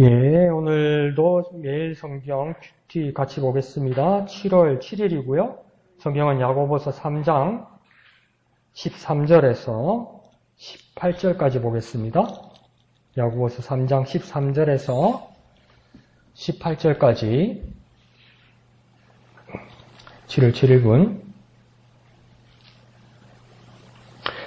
예, 오늘도 매일 성경 큐티 같이 보겠습니다. 7월 7일이고요. 성경은 야고보서 3장 13절에서 18절까지 보겠습니다. 야고보서 3장 13절에서 18절까지 7월 7일분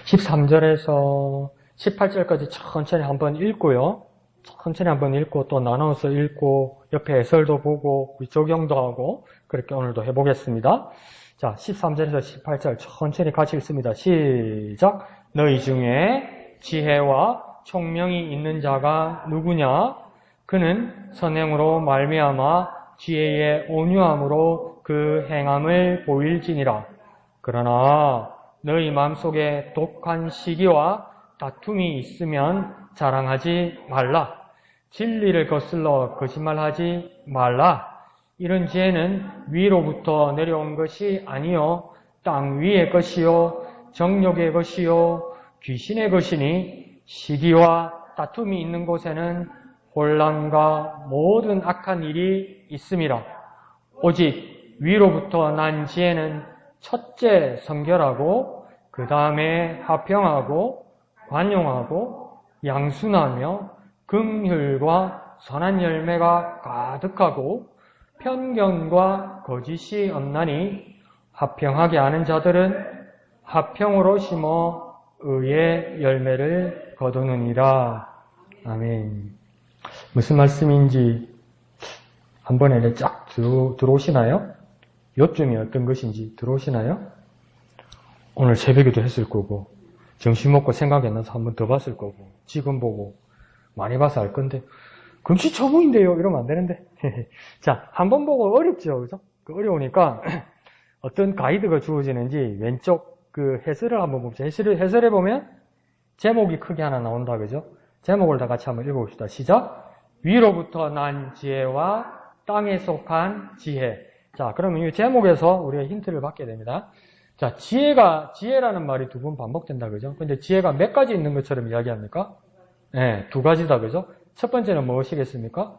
13절에서 18절까지 천천히 한번 읽고요. 천천히 한번 읽고 또 나눠서 읽고 옆에 해설도 보고 적용도 하고 그렇게 오늘도 해보겠습니다. 자, 13절에서 18절 천천히 같이 읽습니다. 시작! 너희 중에 지혜와 총명이 있는 자가 누구냐? 그는 선행으로 말미암아 지혜의 온유함으로 그 행함을 보일지니라. 그러나 너희 마음속에 독한 시기와 다툼이 있으면 자랑하지 말라. 진리를 거슬러 거짓말하지 말라. 이런 지혜는 위로부터 내려온 것이 아니요 땅 위의 것이요 정욕의 것이요 귀신의 것이니 시기와 다툼이 있는 곳에는 혼란과 모든 악한 일이 있음이라. 오직 위로부터 난 지혜는 첫째 성결하고 그 다음에 화평하고 관용하고 양순하며 긍휼과 선한 열매가 가득하고 편견과 거짓이 없나니 화평하게 하는 자들은 화평으로 심어 의의 열매를 거두느니라. 아멘. 무슨 말씀인지 한 번에 쫙 들어오시나요? 요점이 어떤 것인지 들어오시나요? 오늘 새벽에도 했을 거고 점심 먹고 생각이 안 나서 한 번 더 봤을 거고 지금 보고 많이 봐서 알 건데 금시초문인데요 이러면 안 되는데 자, 한 번 보고 어렵죠, 그죠? 어려우니까 어떤 가이드가 주어지는지 왼쪽 그 해설을 한번 봅시다. 해설해 보면 제목이 크게 하나 나온다, 그죠? 제목을 다 같이 한번 읽어봅시다. 시작! 위로부터 난 지혜와 땅에 속한 지혜. 자, 그러면 이 제목에서 우리가 힌트를 받게 됩니다. 자, 지혜라는 말이 두 번 반복된다, 그죠? 근데 지혜가 몇 가지 있는 것처럼 이야기합니까? 네, 두 가지다, 그죠? 첫 번째는 무엇이겠습니까?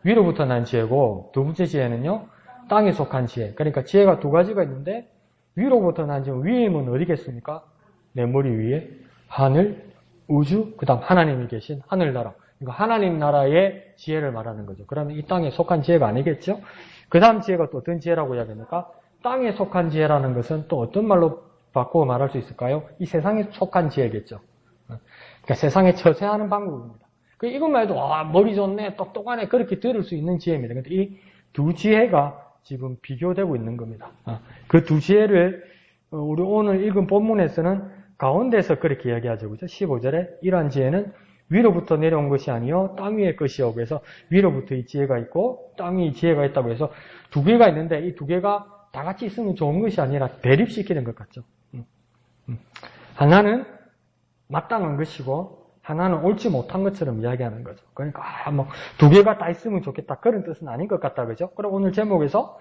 위로부터 난 지혜고, 두 번째 지혜는요, 땅에 속한 지혜. 그러니까 지혜가 두 가지가 있는데, 위로부터 난 지혜, 위임은 어디겠습니까? 내 머리 위에 하늘, 우주, 그 다음 하나님이 계신 하늘나라. 그러니까 하나님 나라의 지혜를 말하는 거죠. 그러면 이 땅에 속한 지혜가 아니겠죠? 그 다음 지혜가 또 어떤 지혜라고 이야기합니까? 땅에 속한 지혜라는 것은 또 어떤 말로 바꾸어 말할 수 있을까요? 이 세상에 속한 지혜겠죠. 그러니까 세상에 처세하는 방법입니다. 이것만 해도 머리 좋네, 똑똑하네 그렇게 들을 수 있는 지혜입니다. 근데 이 두 지혜가 지금 비교되고 있는 겁니다. 그 두 지혜를 우리 오늘 읽은 본문에서는 가운데서 그렇게 이야기하죠. 그죠? 15절에 이러한 지혜는 위로부터 내려온 것이 아니요 땅 위의 것이요. 그래서 위로부터 이 지혜가 있고 땅 위의 지혜가 있다고 해서 두 개가 있는데 이 두 개가 다 같이 있으면 좋은 것이 아니라 대립시키는 것 같죠. 하나는 마땅한 것이고 하나는 옳지 못한 것처럼 이야기하는 거죠. 그러니까 두 개가 다 있으면 좋겠다 그런 뜻은 아닌 것 같다, 그죠? 그럼 오늘 제목에서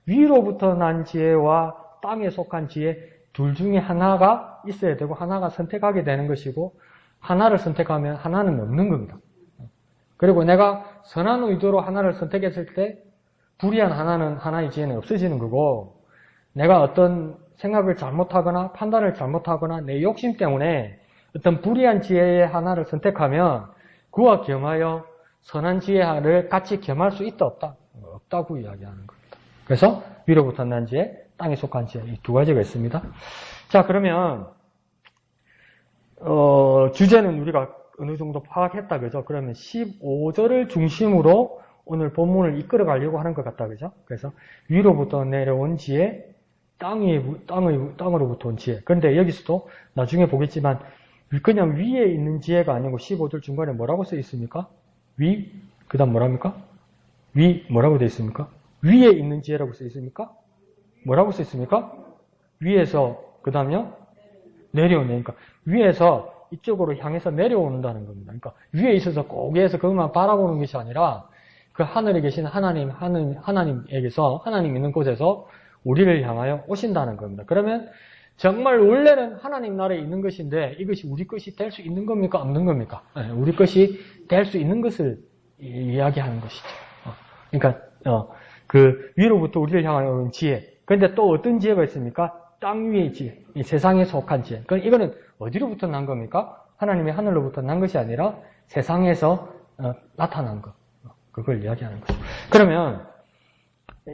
위로부터 난 지혜와 땅에 속한 지혜 둘 중에 하나가 있어야 되고 하나가 선택하게 되는 것이고 하나를 선택하면 하나는 없는 겁니다. 그리고 내가 선한 의도로 하나를 선택했을 때 불의한 하나의 지혜는 없어지는 거고 내가 어떤 생각을 잘못하거나 판단을 잘못하거나 내 욕심 때문에 어떤 불의한 지혜의 하나를 선택하면 그와 겸하여 선한 지혜를 같이 겸할 수 있다 없다? 없다고 이야기하는 겁니다. 그래서 위로부터 난 지혜, 땅에 속한 지혜 이 두 가지가 있습니다. 자, 그러면 주제는 우리가 어느 정도 파악했다, 그죠? 그러면 15절을 중심으로 오늘 본문을 이끌어 가려고 하는 것 같다, 그죠? 그래서 위로부터 내려온 지혜, 땅으로부터 온 지혜. 그런데 여기서도 나중에 보겠지만 그냥 위에 있는 지혜가 아니고 15절 중간에 뭐라고 써 있습니까? 그 다음 뭐랍니까? 뭐라고 되어 있습니까? 위에 있는 지혜라고 써 있습니까? 뭐라고 써 있습니까? 위에서, 그 다음요? 내려오니까 위에서 이쪽으로 향해서 내려온다는 겁니다. 그러니까 위에 있어서 고개에서 그것만 바라보는 것이 아니라 그 하늘에 계신 하나님에게서 하나님 있는 곳에서 우리를 향하여 오신다는 겁니다. 그러면 정말 원래는 하나님 나라에 있는 것인데 이것이 우리 것이 될 수 있는 겁니까? 없는 겁니까? 우리 것이 될 수 있는 것을 이야기하는 것이죠. 그러니까 그 위로부터 우리를 향하는 지혜. 그런데 또 어떤 지혜가 있습니까? 땅 위의 지혜, 이 세상에 속한 지혜. 그럼 이거는 어디로부터 난 겁니까? 하나님의 하늘로부터 난 것이 아니라 세상에서 나타난 것. 그걸 이야기하는 거죠. 그러면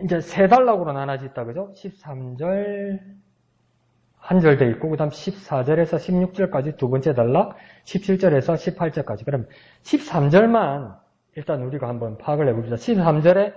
이제 세 단락으로 나눠져 있다, 그죠? 13절 한 절 돼 있고, 그 다음 14절에서 16절까지 두 번째 단락, 17절에서 18절까지. 그럼 13절만 일단 우리가 한번 파악을 해봅시다. 13절에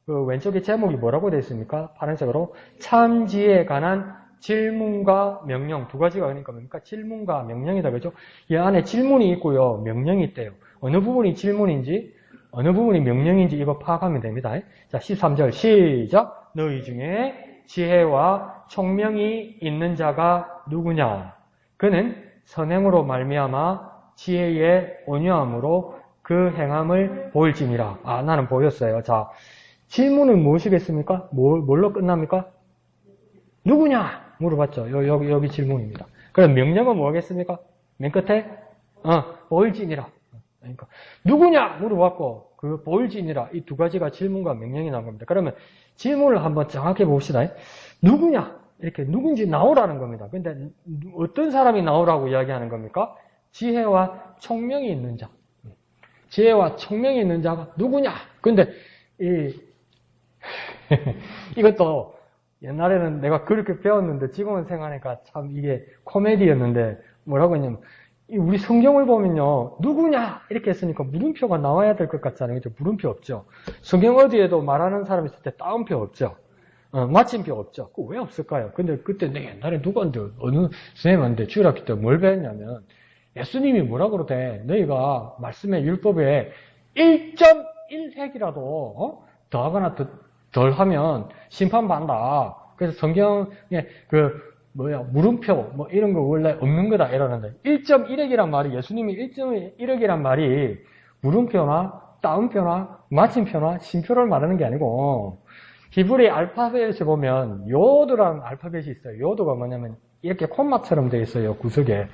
그 왼쪽에 제목이 뭐라고 되어 있습니까? 파란색으로 참지에 관한 질문과 명령 두 가지가 그러니까 뭡니까? 질문과 명령이다, 그죠? 이 안에 질문이 있고요, 명령이 있대요. 어느 부분이 질문인지, 어느 부분이 명령인지 이거 파악하면 됩니다. 자, 13절 시작. 너희 중에 지혜와 총명이 있는 자가 누구냐? 그는 선행으로 말미암아 지혜의 온유함으로 그 행함을 보일지니라. 아, 나는 보였어요. 자, 질문은 무엇이겠습니까? 뭘로 끝납니까? 누구냐? 물어봤죠. 여기 질문입니다. 그럼 명령은 뭐겠습니까? 맨 끝에? 보일지니라. 그러니까, 누구냐? 물어봤고, 그 보일지니라. 이 두 가지가 질문과 명령이 나온 겁니다. 그러면 질문을 한번 정확히 봅시다. 누구냐? 이렇게 누군지 나오라는 겁니다. 근데 어떤 사람이 나오라고 이야기하는 겁니까? 지혜와 총명이 있는 자. 지혜와 총명이 있는 자가 누구냐? 근데 이것도 옛날에는 내가 그렇게 배웠는데 지금은 생각하니까 참 이게 코미디였는데 뭐라고 했냐면 우리 성경을 보면요. 누구냐? 이렇게 했으니까 물음표가 나와야 될 것 같잖아요. 그죠? 물음표 없죠. 성경 어디에도 말하는 사람 있을 때 따옴표 없죠. 마침표 없죠. 그거 왜 없을까요? 근데 그때 내 옛날에 누구한테 어느 선생님한테 주일학교 때 뭘 배웠냐면 예수님이 뭐라 그러대? 너희가 말씀의 율법에 1.1획이라도 더하거나 덜 하면 심판받는다. 그래서 성경에 물음표 이런 거 원래 없는 거다 이러는데 1.1획이란 말이 예수님이 1.1획이란 말이 물음표나 따옴표나 마침표나 심표를 말하는 게 아니고 히브리 알파벳에 보면 요도라는 알파벳이 있어요. 요도가 뭐냐면 이렇게 콤마처럼 되어 있어요. 구석에.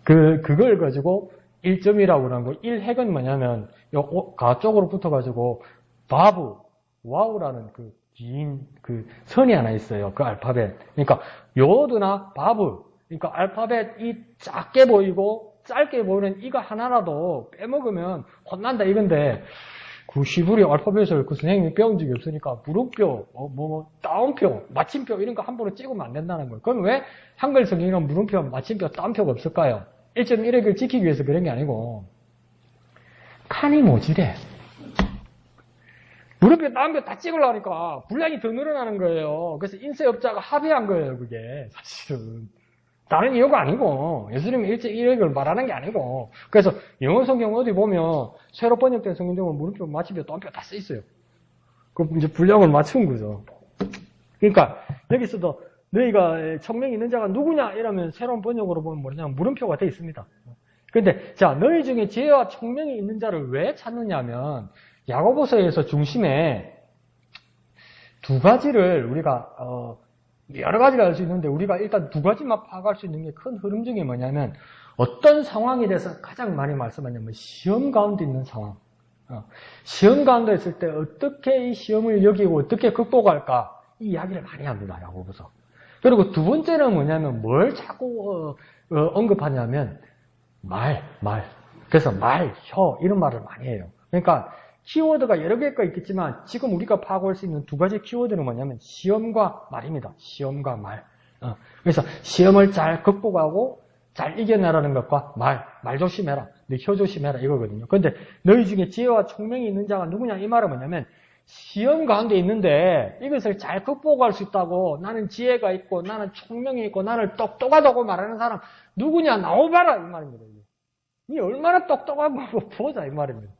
그걸 가지고 1점이라고 그러는 거. 1핵은 뭐냐면 요 가 쪽으로 붙어가지고 바브, 와우라는 긴 선이 하나 있어요. 그 알파벳. 그러니까 요드나 바브. 그러니까 알파벳이 작게 보이고 짧게 보이는 이거 하나라도 빼먹으면 혼난다 이건데 그 히브리 알파벳을 그 선생님이 배운 적이 없으니까 물음표, 따옴표, 마침표 이런 거 함부로 찍으면 안 된다는 거예요. 그럼 왜 한글 성경에는 물음표, 마침표, 따옴표가 없을까요? 1.1획을 지키기 위해서 그런 게 아니고 칸이 모자래. 물음표, 따옴표 다 찍으려니까 분량이 더 늘어나는 거예요. 그래서 인쇄업자가 합의한 거예요, 그게 사실은. 다른 이유가 아니고 예수님이 1.1획을 말하는 게 아니고 그래서 영어 성경 어디 보면 새로 번역된 성경 중에 물음표, 마침표, 따옴표 다 써 있어요. 그 이제 분량을 맞춘 거죠. 그러니까 여기서도 너희가 총명이 있는 자가 누구냐 이러면 새로운 번역으로 보면 뭐냐면 물음표가 돼 있습니다. 근데 자 너희 중에 지혜와 총명이 있는 자를 왜 찾느냐면 야고보서에서 중심에 두 가지를 우리가 여러 가지를 알 수 있는데 우리가 일단 두 가지만 파악할 수 있는 게 큰 흐름 중에 뭐냐면 어떤 상황에 대해서 가장 많이 말씀하냐면 시험 가운데 있는 상황. 시험 가운데 있을 때 어떻게 이 시험을 여기고 어떻게 극복할까 이 이야기를 많이 합니다. 야고보서. 그리고 두 번째는 뭐냐면 뭘 자꾸 언급하냐면 말. 그래서 혀 이런 말을 많이 해요. 그러니까 키워드가 여러 개가 있겠지만 지금 우리가 파악할 수 있는 두 가지 키워드는 뭐냐면 시험과 말입니다. 시험과 말. 그래서 시험을 잘 극복하고 잘 이겨내라는 것과 말 조심해라. 너 혀 조심해라 이거거든요. 그런데 너희 중에 지혜와 총명이 있는 자가 누구냐 이 말은 뭐냐면 시험 가운데 있는데 이것을 잘 극복할 수 있다고 나는 지혜가 있고 나는 총명이 있고 나는 똑똑하다고 말하는 사람 누구냐 나와봐라 이 말입니다. 니 얼마나 똑똑하고 보자 이 말입니다.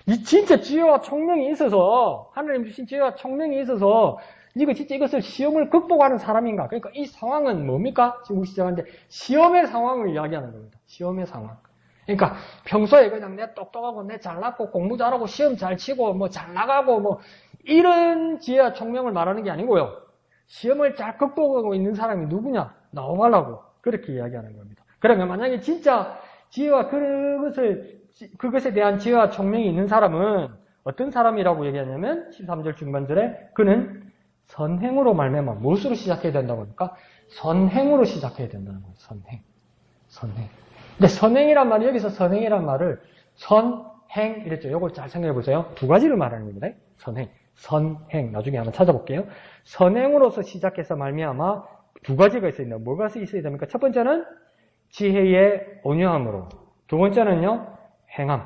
이 진짜 지혜와 총명이 있어서 하나님 주신 지혜와 총명이 있어서 이거 진짜 이것을 시험을 극복하는 사람인가? 그러니까 이 상황은 뭡니까? 지금 시작하는데 시험의 상황을 이야기하는 겁니다. 시험의 상황. 그러니까 평소에 그냥 내 똑똑하고 내 잘났고 공부 잘하고 시험 잘 치고 뭐 잘 나가고 이런 지혜와 총명을 말하는 게 아니고요. 시험을 잘 극복하고 있는 사람이 누구냐? 나와달라고 그렇게 이야기하는 겁니다. 그러면 만약에 진짜 지혜와 그것을 그것에 대한 지혜와 총명이 있는 사람은 어떤 사람이라고 얘기하냐면 13절 중반절에 그는 선행으로 말미암아 무엇으로 시작해야 된다고 합니까? 선행으로 시작해야 된다는 거예요. 선행. 근데 선행이란 말이 여기서 선행이란 말을 선행 이랬죠. 이걸 잘 생각해 보세요. 두 가지를 말하는 겁니다. 선행. 나중에 한번 찾아볼게요. 선행으로서 시작해서 말미암아 두 가지가 있어야 뭐가 있어야 됩니까? 첫 번째는 지혜의 온유함으로. 두 번째는요, 행함.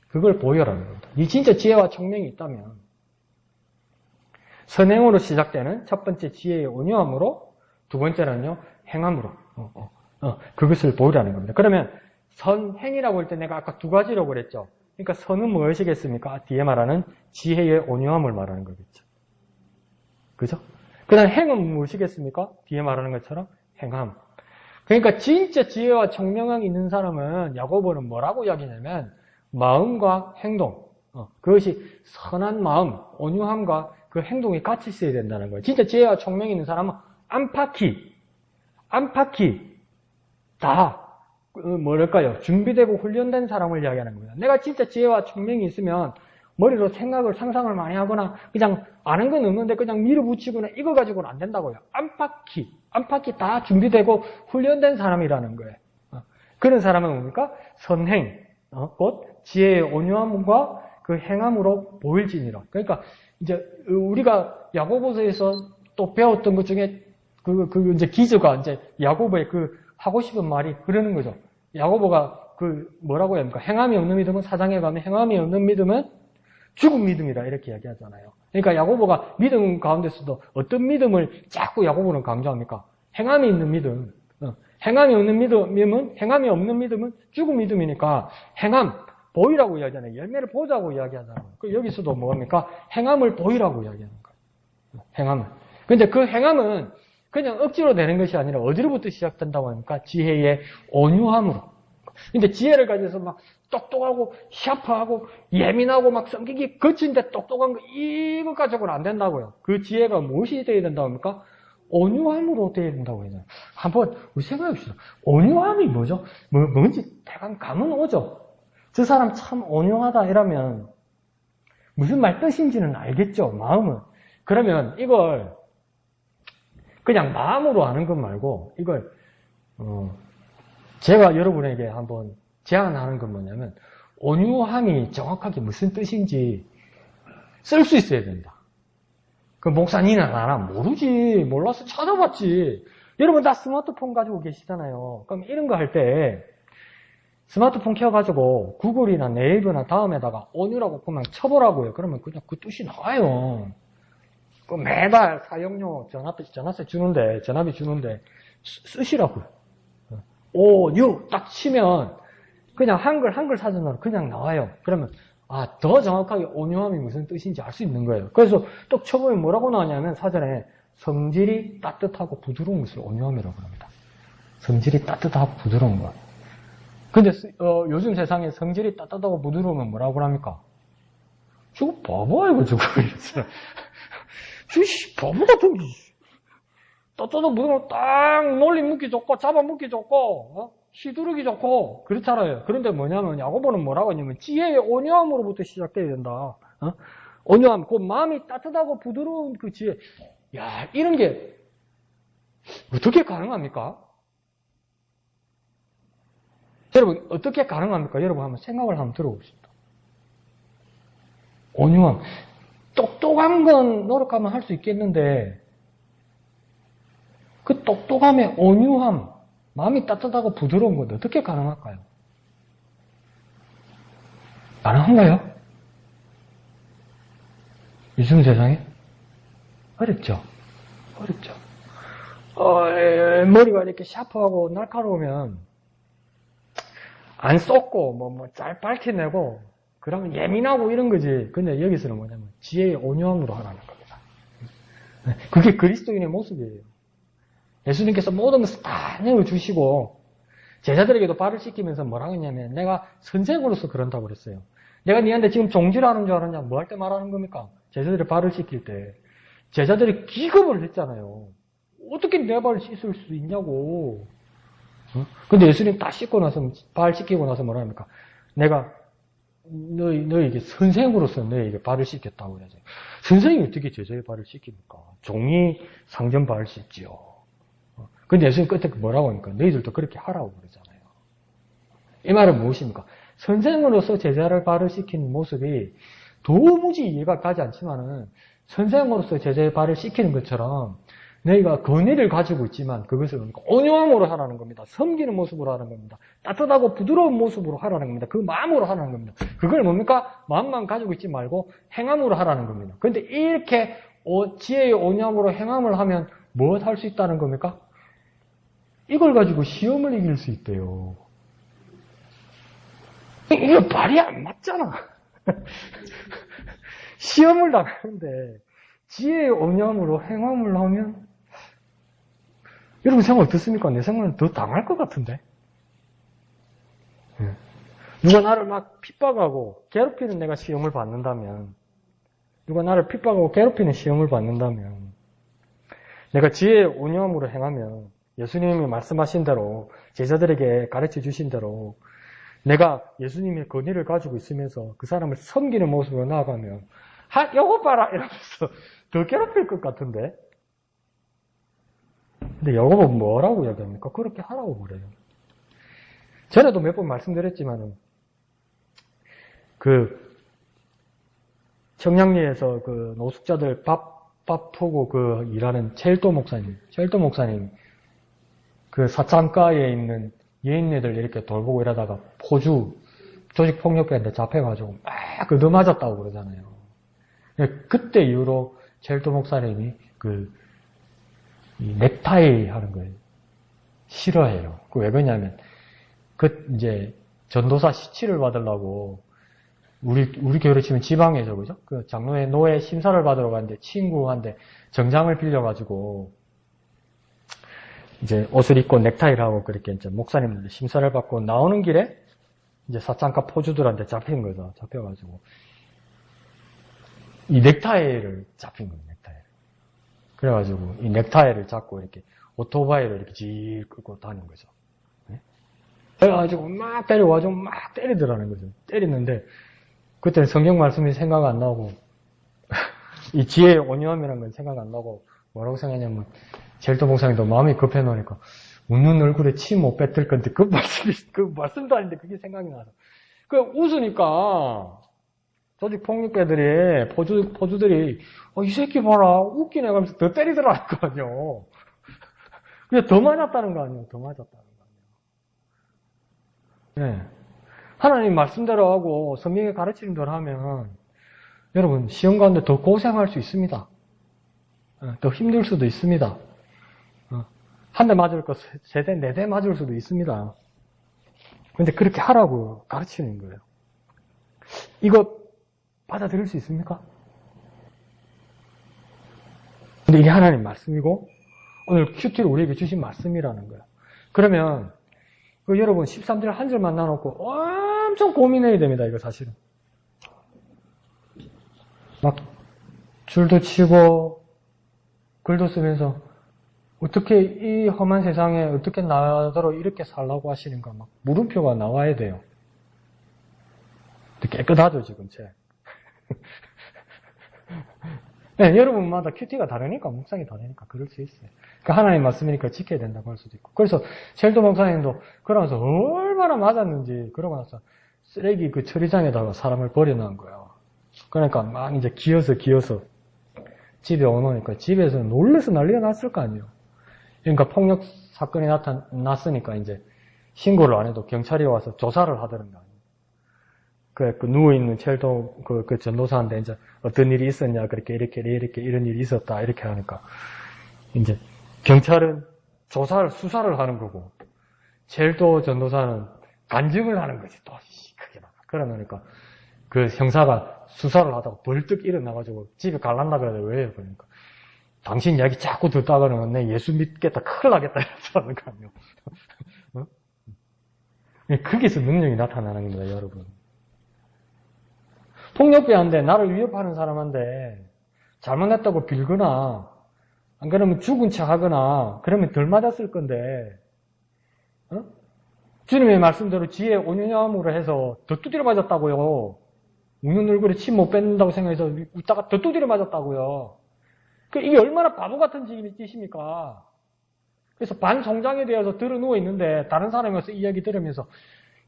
그걸 보여라는 겁니다. 이 진짜 지혜와 총명이 있다면 선행으로 시작되는 첫 번째 지혜의 온유함으로, 두 번째는요, 행함으로. 그것을 보이라는 겁니다. 그러면 선행이라고 할 때 내가 아까 두 가지라고 그랬죠. 그러니까 선은 무엇이겠습니까? 뒤에 말하는 지혜의 온유함을 말하는 거겠죠. 그죠? 그 다음 행은 무엇이겠습니까? 뒤에 말하는 것처럼 행함. 그러니까 진짜 지혜와 총명함이 있는 사람은 야고보는 뭐라고 이야기냐면 마음과 행동, 그것이 선한 마음, 온유함과 그 행동이 같이 있어야 된다는 거예요. 진짜 지혜와 총명이 있는 사람은 안팎이 다 뭐랄까요? 준비되고 훈련된 사람을 이야기하는 겁니다. 내가 진짜 지혜와 총명이 있으면 머리로 생각을, 상상을 많이 하거나 그냥 아는 건 없는데 그냥 밀어붙이거나 이거 가지고는 안 된다고요. 안팎이 다 준비되고 훈련된 사람이라는 거예요. 그런 사람은 뭡니까? 선행, 곧 지혜의 온유함과 그 행함으로 보일지니라. 그러니까 이제 우리가 야고보서에서 또 배웠던 것 중에 이제 기저가 이제 야고보의 그 하고 싶은 말이 그러는 거죠. 야고보가 그 뭐라고 해야 합니까? 행함이 없는 믿음은 사장에 가면 행함이 없는 믿음은 죽은 믿음이라 이렇게 이야기하잖아요. 그러니까 야고보가 믿음 가운데서도 어떤 믿음을 자꾸 야고보는 강조합니까? 행함이 있는 믿음. 행함이 없는 믿음은 죽은 믿음이니까 행함, 보이라고 이야기하잖아요. 열매를 보자고 이야기하잖아요. 여기서도 뭡니까? 행함을 보이라고 이야기하는 거예요. 행함을. 근데 그 행함은 그냥 억지로 되는 것이 아니라 어디로부터 시작된다고 합니까? 지혜의 온유함으로. 근데 지혜를 가져서 막 똑똑하고 샤프하고 예민하고 막 성격이 거친데 똑똑한 거 이거 가지고는 안 된다고요. 그 지혜가 무엇이 되어야 된다고 합니까? 온유함으로 되어야 된다고 해요. 한번 우리 생각해 봅시다. 온유함이 뭐죠? 뭔지 대강 감은 오죠. 저 사람 참 온유하다 이러면 무슨 말 뜻인지는 알겠죠. 마음은. 그러면 이걸 그냥 마음으로 아는 것 말고 이걸 제가 여러분에게 한번 제안하는 건 뭐냐면 온유함이 정확하게 무슨 뜻인지 쓸 수 있어야 된다. 그 목사님이나 나랑 모르지. 몰라서 찾아봤지. 여러분 다 스마트폰 가지고 계시잖아요. 그럼 이런 거 할 때 스마트폰 켜가지고 구글이나 네이버나 다음에다가 온유라고 그냥 쳐보라고요. 그러면 그냥 그 뜻이 나와요. 그 매달 사용료 전화비 주는데 쓰시라고요. 온유 딱 치면 그냥 한글 사전으로 그냥 나와요. 그러면 더 정확하게 온유함이 무슨 뜻인지 알 수 있는 거예요. 그래서 또 쳐보면 뭐라고 나오냐면 사전에 성질이 따뜻하고 부드러운 것을 온유함이라고 합니다. 성질이 따뜻하고 부드러운 것. 근데 요즘 세상에 성질이 따뜻하고 부드러우면 뭐라고 합니까? 저거 바보야 이거 저거. 저씨 바보 같은 게 따뜻하고 부드러운 딱 놀리 묶기 좋고 잡아 묶기 좋고 휘두르기 좋고 그렇잖아요. 그런데 뭐냐면 야고보는 뭐라고 하냐면 지혜의 온유함으로부터 시작돼야 된다. 온유함, 그 마음이 따뜻하고 부드러운 그 지혜. 야, 이런 게 어떻게 가능합니까? 여러분 어떻게 가능합니까? 여러분 한번 생각을 한번 들어봅시다. 온유함, 똑똑한 건 노력하면 할 수 있겠는데 그 똑똑함의 온유함, 마음이 따뜻하고 부드러운 건 어떻게 가능할까요? 가능한가요? 요즘 세상에? 어렵죠. 머리가 이렇게 샤프하고 날카로우면 안 쏟고 잘 밝혀내고 그러면 예민하고 이런 거지. 근데 여기서는 뭐냐면 지혜의 온유함으로 하라는 겁니다. 그게 그리스도인의 모습이에요. 예수님께서 모든 것을 다 내어주시고 제자들에게도 발을 씻기면서 뭐라고 했냐면 내가 선생으로서 그런다고 그랬어요. 내가 니한테 지금 종지라는 줄 알았냐? 뭐 할 때 말하는 겁니까? 제자들이 발을 씻길 때 제자들이 기겁을 했잖아요. 어떻게 내 발을 씻을 수 있냐고. 근데 예수님 다 씻고 나서, 발 씻기고 나서 뭐라 합니까? 내가 너에게 선생으로서 너에게 발을 씻겠다고 그러죠. 선생이 어떻게 제자의 발을 씻깁니까? 종이 상전 발을 씻지요. 근데 예수님 끝에 뭐라고 하니까? 너희들도 그렇게 하라고 그러잖아요. 이 말은 무엇입니까? 선생으로서 제자를 발을 씻기는 모습이 도무지 이해가 가지 않지만은 선생으로서 제자의 발을 씻기는 것처럼 너희가 권위를 가지고 있지만 그것을 온유함으로 하라는 겁니다. 섬기는 모습으로 하라는 겁니다. 따뜻하고 부드러운 모습으로 하라는 겁니다. 그 마음으로 하라는 겁니다. 그걸 뭡니까? 마음만 가지고 있지 말고 행함으로 하라는 겁니다. 그런데 이렇게 지혜의 온유함으로 행함을 하면 무엇 할 수 있다는 겁니까? 이걸 가지고 시험을 이길 수 있대요. 이거 말이 안 맞잖아. 시험을 나가는데 지혜의 온유함으로 행함을 하면 여러분 생각 어떻습니까? 내 생각은 더 당할 것 같은데. 누가 나를 막 핍박하고 괴롭히는 내가 시험을 받는다면, 누가 나를 핍박하고 괴롭히는 시험을 받는다면, 내가 지혜의 온유함으로 행하면 예수님이 말씀하신 대로 제자들에게 가르쳐 주신 대로 내가 예수님의 권위를 가지고 있으면서 그 사람을 섬기는 모습으로 나아가면 요거 봐라 이러면서 더 괴롭힐 것 같은데. 근데 요거 뭐라고 이야기합니까? 그렇게 하라고 그래요. 전에도 몇 번 말씀드렸지만은 그 청량리에서 그 노숙자들 밥 푸고 그 일하는 첼도 목사님 그 사창가에 있는 예인네들 이렇게 돌보고 이러다가 조직폭력배한테 잡혀가지고 막 얻어맞았다고 그러잖아요. 그때 이후로 첼도 목사님이 이 넥타이 하는 걸 싫어해요. 왜 그러냐면, 이제 전도사 시치를 받으려고 우리 교회로 치면 지방에서 그죠? 그 장로회 노예 심사를 받으러 갔는데 친구한테 정장을 빌려가지고 이제 옷을 입고 넥타이를 하고 그렇게 이제 목사님들 심사를 받고 나오는 길에 이제 사창가 포주들한테 잡힌 거죠. 잡혀가지고 이 넥타이를 잡힌 거예요. 넥타이를. 그래가지고 이 넥타이를 잡고 이렇게 오토바이를 이렇게 질 끌고 다닌 거죠. 네? 그래가지고 막 데려와가지고 막 때리더라는 거죠. 때리는데 그때는 성경 말씀이 생각 안 나고 이 지혜의 온유함이라는 건 생각 안 나고 뭐라고 생각했냐면 젤도 목사님도 마음이 급해 놓으니까 웃는 얼굴에 침 못 뱉을 건데 그 말씀도 아닌데 그게 생각이 나서 웃으니까 조직 폭력배들이 포주들이 이 새끼 봐라 웃기네 하면서 더 때리더라는 거 아니에요. 그냥 더 맞았다는 거 아니에요. 더 맞았다는 거 아니에요. 네. 하나님 말씀대로 하고 성경의 가르치는 대로 하면 여러분 시험 가운데 더 고생할 수 있습니다. 더 힘들 수도 있습니다. 한 대 맞을 거 세 대, 네 대 맞을 수도 있습니다. 근데 그렇게 하라고 가르치는 거예요. 이거 받아들일 수 있습니까? 근데 이게 하나님 말씀이고 오늘 큐티를 우리에게 주신 말씀이라는 거예요. 그러면 여러분 13절 한 절만 나눠놓고 엄청 고민해야 됩니다. 이거 사실은. 막 줄도 치고 글도 쓰면서 어떻게 이 험한 세상에 어떻게 나더러 이렇게 살라고 하시는가 막 물음표가 나와야 돼요. 깨끗하죠 지금 책. 네, 여러분마다 큐티가 다르니까 묵상이 다르니까 그럴 수 있어요. 그러니까 하나님 말씀이니까 지켜야 된다고 할 수도 있고. 그래서 젤도 목사님도 그러면서 얼마나 맞았는지 그러고 나서 쓰레기 그 처리장에다가 사람을 버려놓은 거예요. 그러니까 막 이제 기어서 집에 오노니까 집에서 놀래서 난리가 났을 거 아니에요. 그러니까 폭력 사건이 났으니까 이제 신고를 안 해도 경찰이 와서 조사를 하더란 거 아니에요. 그 누워있는 첼도 그 전도사한테 이제 어떤 일이 있었냐, 이렇게 이런 일이 있었다, 이렇게 하니까 이제 경찰은 수사를 하는 거고 첼도 전도사는 간증을 하는 거지, 또, 크게 막. 그러니까 그 형사가 수사를 하다가 벌떡 일어나가지고 집에 갈란다 그러는데 왜요? 그러니까 당신 이야기 자꾸 듣다가는 내 예수 믿겠다, 큰일 나겠다, 이러는 거 아니에요. 어? 거기서 능력이 나타나는 겁니다, 여러분. 폭력배한테 나를 위협하는 사람한테 잘못했다고 빌거나 안 그러면 죽은 척 하거나 그러면 덜 맞았을 건데 주님의 말씀대로 지혜 온유함으로 해서 더 두드려 맞았다고요. 웃는 얼굴에 침 못 뱉는다고 생각해서 웃다가 더 두드려 맞았다고요. 이게 얼마나 바보 같은 짓입니까? 그래서 반성장에 대해서 들어 누워 있는데 다른 사람이 와서 이야기 들으면서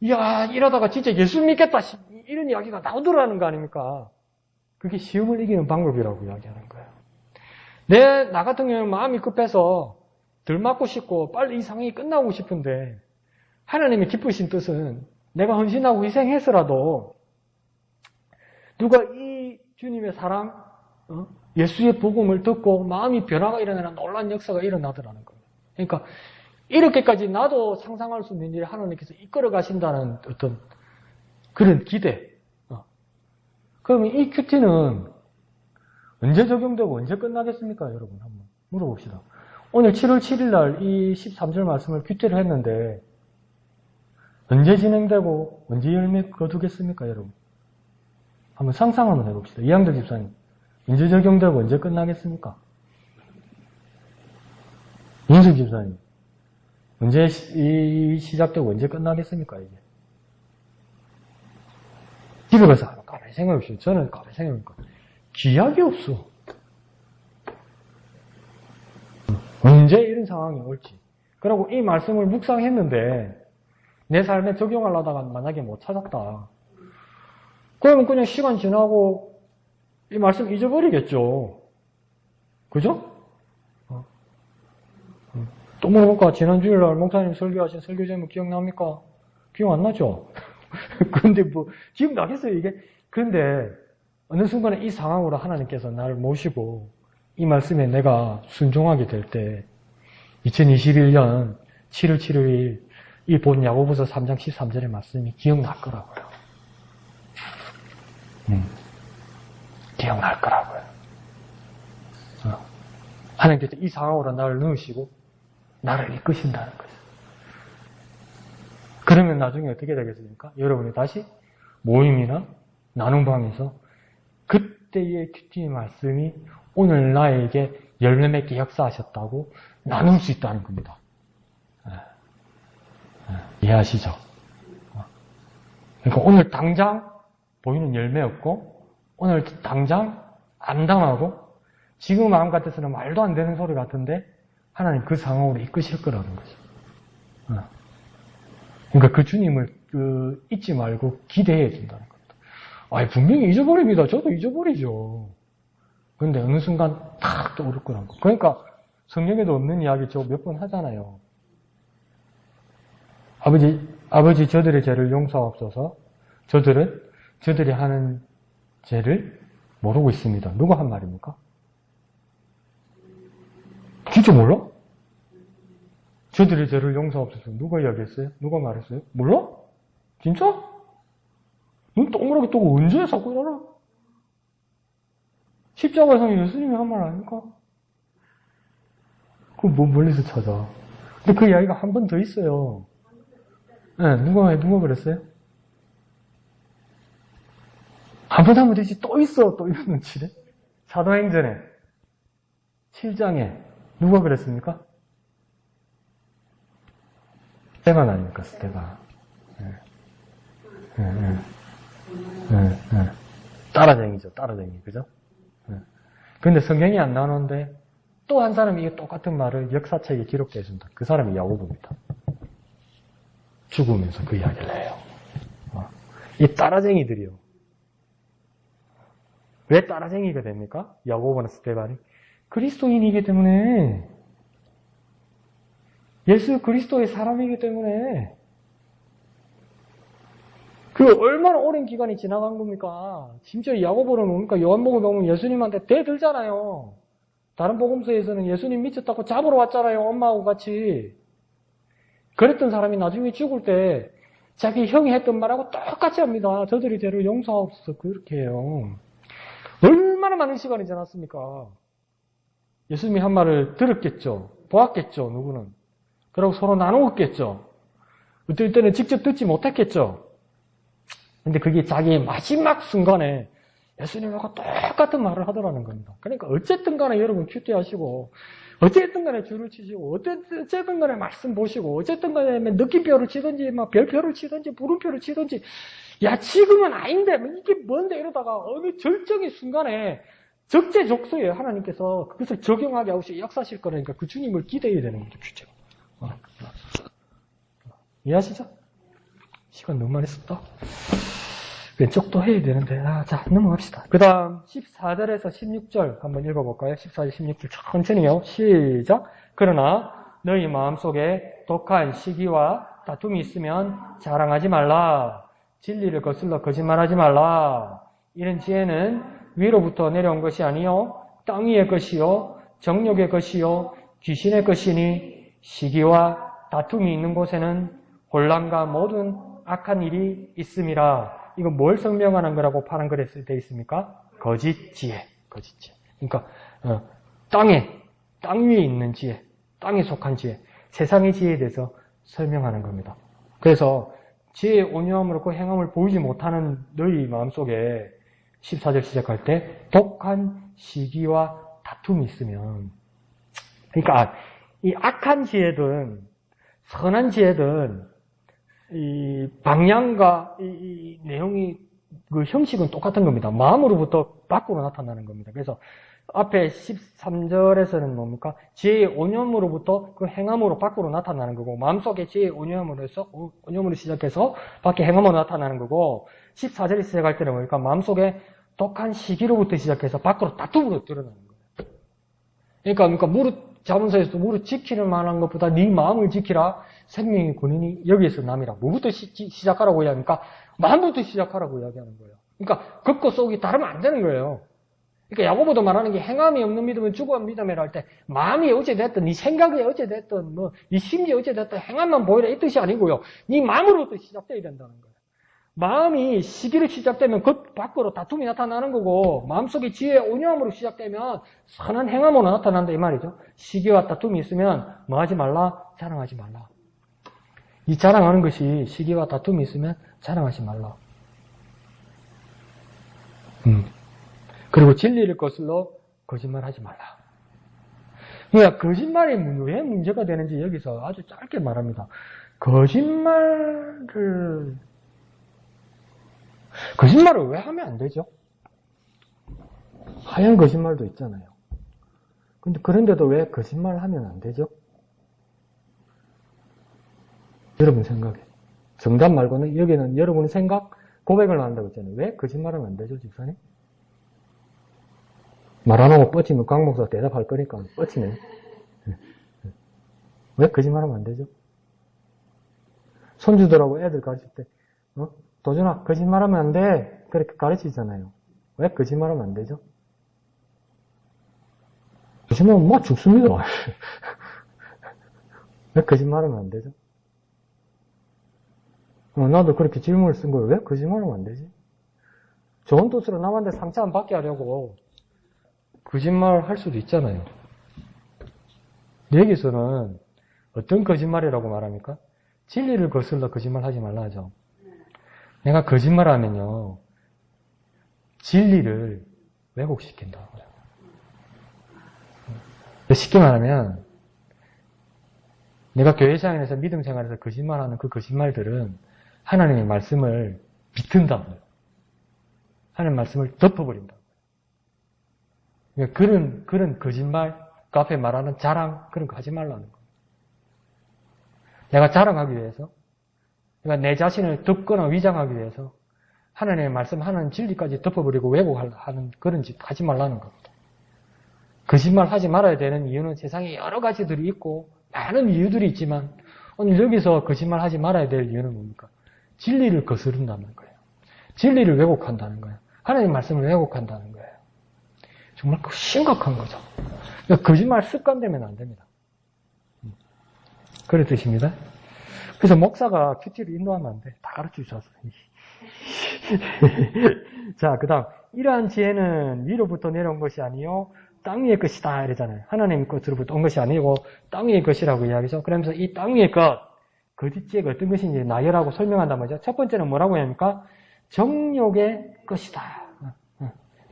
이야 이러다가 진짜 예수 믿겠다 이런 이야기가 나오더라는 거 아닙니까? 그게 시험을 이기는 방법이라고 이야기하는 거예요. 나 같은 경우는 마음이 급해서 덜 맞고 싶고 빨리 이 상황이 끝나고 싶은데 하나님의 기쁘신 뜻은 내가 헌신하고 희생해서라도 누가 이 주님의 사랑, 예수의 복음을 듣고 마음이 변화가 일어나는 놀라운 역사가 일어나더라는 거예요. 그러니까 이렇게까지 나도 상상할 수 있는 일을 하나님께서 이끌어 가신다는 어떤 그런 기대. 그러면 이 큐티는 언제 적용되고 언제 끝나겠습니까? 여러분 한번 물어봅시다. 오늘 7월 7일 날 이 13절 말씀을 큐티를 했는데 언제 진행되고 언제 열매 거두겠습니까? 여러분 한번 상상 한번 해봅시다. 이양덕 집사님 언제 적용되고 언제 끝나겠습니까? 윤석 집사님 언제 시작되고 언제 끝나겠습니까? 이게 집에 가서 가만히 생각해봅시다. 저는 가만히 생각해보니까 기약이 없어. 언제 이런 상황이 올지. 그리고 이 말씀을 묵상했는데 내 삶에 적용하려다가 만약에 못 찾았다. 그러면 그냥 시간 지나고 이 말씀 잊어버리겠죠. 그죠? 또 물어볼까? 지난 주일날 목사님 설교하신 설교 제목 기억납니까? 기억 안 나죠? 근데 기억 나겠어요, 이게? 그런데 어느 순간에 이 상황으로 하나님께서 나를 모시고 이 말씀에 내가 순종하게 될 때 2021년 7월 7일 이 본 야고보서 3장 13절의 말씀이 기억날 거라고요. 기억날 거라고요. 하나님께서 이 상황으로 나를 넣으시고 나를 이끄신다는 거죠. 그러면 나중에 어떻게 되겠습니까? 여러분이 다시 모임이나 나눔방에서 그때의 큐티의 말씀이 오늘 나에게 열매 맺게 역사하셨다고 나눌 수 있다는 겁니다. 이해하시죠? 그러니까 오늘 당장 보이는 열매였고 오늘 당장 안 당하고 지금 마음 같아서는 말도 안 되는 소리 같은데 하나님 그 상황으로 이끄실 거라는 거죠. 그러니까 그 주님을 잊지 말고 기대해야 된다는 겁니다. 분명히 잊어버립니다. 저도 잊어버리죠. 그런데 어느 순간 탁 떠오를 거라는 거. 그러니까 성경에도 없는 이야기 저 몇 번 하잖아요. 아버지 저들의 죄를 용서하옵소서. 저들이 하는 죄를 모르고 있습니다. 누가 한 말입니까? 진짜 몰라? 저들의 죄를 용서하옵소서. 누가 이야기했어요? 누가 말했어요? 몰라? 진짜? 넌 동그랗게 뜨고 언제 자꾸 이러나? 십자가에서는 예수님이 한 말 아닙니까? 그거 멀리서 찾아. 근데 그 이야기가 한 번 더 있어요. 네, 누가 그랬어요? 한 번 하면 되지, 또 있어, 또 이런 눈치래? 사도행전에, 7장에, 누가 그랬습니까? 스테반 아닙니까, 스테반. 따라쟁이죠, 따라쟁이, 그죠? 근데 성경이 안 나오는데, 또 한 사람이 이 똑같은 말을 역사책에 기록되어 있습니다. 그 사람이 야고보입니다. 죽으면서 그 이야기를 해요. 이 따라쟁이들이요. 왜 따라쟁이가 됩니까? 야고보나 스테반이? 그리스도인이기 때문에, 예수 그리스도의 사람이기 때문에, 그 얼마나 오랜 기간이 지나간 겁니까? 심지어 야고보는 뭡니까? 요한복음에 보면 예수님한테 대들잖아요. 다른 복음서에서는 예수님 미쳤다고 잡으러 왔잖아요. 엄마하고 같이. 그랬던 사람이 나중에 죽을 때 자기 형이 했던 말하고 똑같이 합니다. 저들이 죄를 용서하옵소서. 그렇게 해요. 얼마나 많은 시간이 지났습니까? 예수님이 한 말을 들었겠죠. 보았겠죠. 누구는. 그리고 서로 나누었겠죠. 어떨 때는 직접 듣지 못했겠죠. 근데 그게 자기의 마지막 순간에 예수님하고 똑같은 말을 하더라는 겁니다. 그러니까 어쨌든 간에 여러분 큐티하시고 어쨌든 간에 줄을 치시고 어쨌든 간에 말씀 보시고 어쨌든 간에 느낌표를 치든지 막 별표를 치든지 물음표를 치든지 야 지금은 아닌데 이게 뭔데 이러다가 어느 절정의 순간에 적재적소에 하나님께서 그것을 적용하게 하시고 역사하실 거니까 그 주님을 기대해야 되는 거죠. 규칙. 이해하시죠? 시간 너무 많이 썼다. 왼쪽도 해야 되는데. 자, 넘어갑시다. 그 다음 14절에서 16절 한번 읽어볼까요? 14절, 16절 천천히요. 시작. 그러나 너희 마음속에 독한 시기와 다툼이 있으면 자랑하지 말라. 진리를 거슬러 거짓말하지 말라. 이런 지혜는 위로부터 내려온 것이 아니요 땅 위의 것이요 정욕의 것이요 귀신의 것이니 시기와 다툼이 있는 곳에는 혼란과 모든 악한 일이 있음이라. 이거 뭘 설명하는 거라고 파란 글에 쓸 때 있습니까? 거짓 지혜. 그러니까 땅 위에 있는 지혜, 땅에 속한 지혜, 세상의 지혜에 대해서 설명하는 겁니다. 그래서 지혜의 온유함으로 그 행함을 보이지 못하는 너희 마음속에 14절 시작할 때 독한 시기와 다툼이 있으면, 그러니까 이 악한 지혜든 선한 지혜든 이 방향과 이 내용이 그 형식은 똑같은 겁니다. 마음으로부터 밖으로 나타나는 겁니다. 그래서 앞에 13절에서는 뭡니까? 지혜의 온유함으로부터 그 행함으로 밖으로 나타나는 거고, 마음속에 지혜의 온유함으로 시작해서 밖에 행함으로 나타나는 거고, 14절에 시작할 때는 뭡니까? 마음속에 독한 시기로부터 시작해서 밖으로 다툼으로 드러나는 거예요. 그러니까 무릇 자문서에서 무릇 지키는 만한 것보다 네 마음을 지키라. 생명의 권한이 여기에서 남이라. 뭐부터 시작하라고 이야기하니까 마음부터 시작하라고 이야기하는 거예요. 그러니까 겉과 속이 다르면 안 되는 거예요. 그러니까 야고보도 말하는 게 행함이 없는 믿음은 죽어간 믿음이라 할 때 마음이 어찌됐든 네 생각이 어찌됐든 네 심지어 어찌됐든 행함만 보이라 이 뜻이 아니고요. 네 마음으로부터 시작돼야 된다는 거예요. 마음이 시기로 시작되면 그 밖으로 다툼이 나타나는 거고, 마음속에 지혜의 온유함으로 시작되면 선한 행함으로 나타난다 이 말이죠. 시기와 다툼이 있으면 뭐 하지 말라? 자랑하지 말라. 이 자랑하는 것이 시기와 다툼이 있으면 자랑하지 말라. 그리고 진리를 거슬러 거짓말하지 말라. 그러니까 거짓말이 왜 문제가 되는지 여기서 아주 짧게 말합니다. 거짓말을 왜 하면 안 되죠? 하얀 거짓말도 있잖아요. 근데 그런데도 왜 거짓말을 하면 안 되죠? 여러분 생각에. 정답 말고는 여기는 여러분 생각, 고백을 한다고 했잖아요. 왜 거짓말하면 안 되죠, 집사님? 말 안 하고 뻗치면 강 목사 대답할 거니까 뻗치네. 왜 거짓말하면 안 되죠? 손주들하고 애들 가르칠 때, 도준아, 거짓말하면 안 돼. 그렇게 가르치잖아요. 왜 거짓말하면 안 되죠? 거짓말하면 뭐 죽습니다. 왜 거짓말하면 안 되죠? 나도 그렇게 질문을 쓴 거예요. 왜 거짓말하면 안 되지? 좋은 뜻으로 남한테 상처 안 받게 하려고 거짓말 할 수도 있잖아요. 여기서는 어떤 거짓말이라고 말합니까? 진리를 거슬러 거짓말 하지 말라 하죠. 내가 거짓말하면요, 진리를 왜곡시킨다. 쉽게 말하면 내가 교회 생활에서 믿음 생활에서 거짓말하는 그 거짓말들은 하나님의 말씀을 비튼다. 하나님의 말씀을 덮어버린다. 그러니까 그런 거짓말, 그 앞에 말하는 자랑, 그런 거 하지 말라는 거예요. 내가 자랑하기 위해서, 내가 내 자신을 덮거나 위장하기 위해서 하나님의 말씀하는 진리까지 덮어버리고 왜곡하는 그런 짓 하지 말라는 겁니다. 거짓말 하지 말아야 되는 이유는 세상에 여러 가지들이 있고 많은 이유들이 있지만 오늘 여기서 거짓말 하지 말아야 될 이유는 뭡니까? 진리를 거스른다는 거예요. 진리를 왜곡한다는 거예요. 하나님의 말씀을 왜곡한다는 거예요. 정말 심각한 거죠. 그러니까 거짓말 습관되면 안 됩니다. 그런 뜻입니다. 그래서 목사가 큐티를 인도하면 안 돼. 다 가르쳐 주셨어. 자, 그 다음. 이러한 지혜는 위로부터 내려온 것이 아니요 땅 위의 것이다 이러잖아요. 하나님 것으로부터 온 것이 아니고 땅 위의 것이라고 이야기하죠. 그러면서 이 땅 위의 것, 거짓 지혜가 어떤 것인지 나열하고 설명한단 말이죠. 첫 번째는 뭐라고 합니까? 정욕의 것이다.